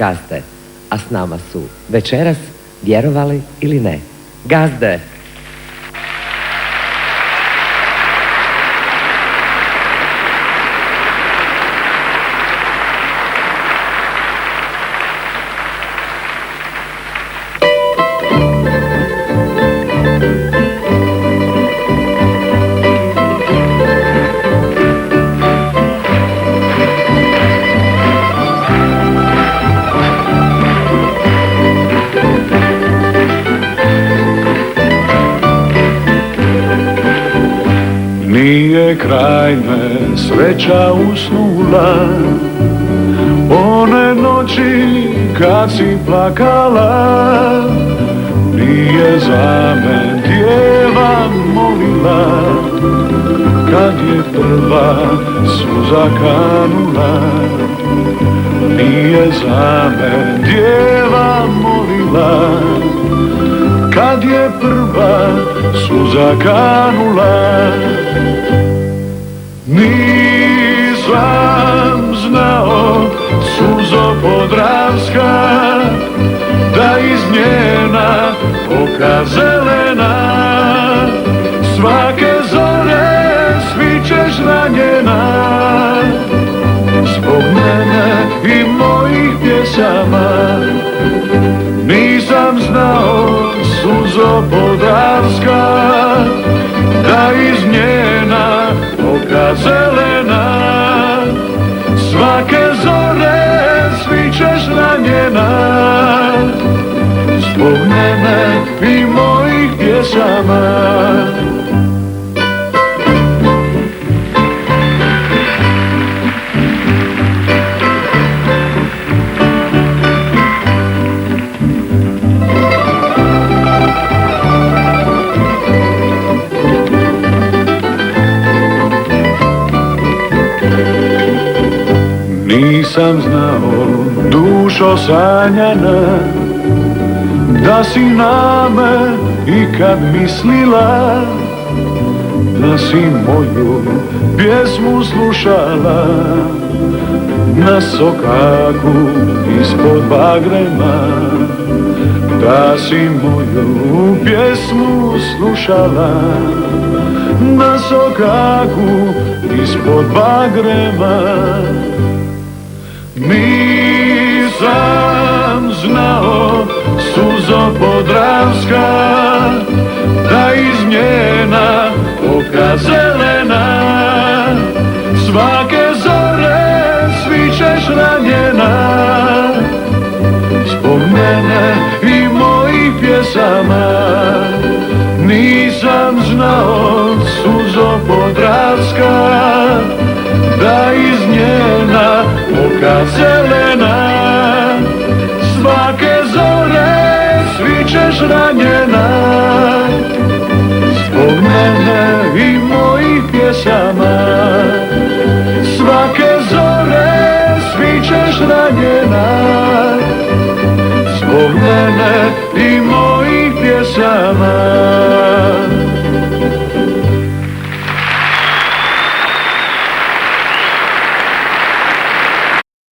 Gazde, a s nama su večeras, vjerovali ili ne, Gazde. Nije kraj me sreća usnula, one noći kad si plakala. Nije za men djeva molila, kad je prva suza kanula. Nije za men djeva molila, kad je prva suza kanula. Nisam znao, suzo podravska, da iz njena oka zelena svake zore svičeš ranjena. Zbog mene i mojih pjesama nisam znao, suzo podravska, da iz njena oka zelena svake zore svičeš ranjena. Zbog mene i mojih pjesama. Nisam znao, dušo sanjana, da si na me ikad mislila, da si moju pjesmu slušala na sokaku ispod bagrema. Da si moju pjesmu slušala na sokaku ispod bagrema. Nisam znao, suzo podravska, da iz njena oka zelena svake zore svičeš ranjena. Zbog mene i mojih pjesama nisam znao, suzo podravska, da iz njena oka zelena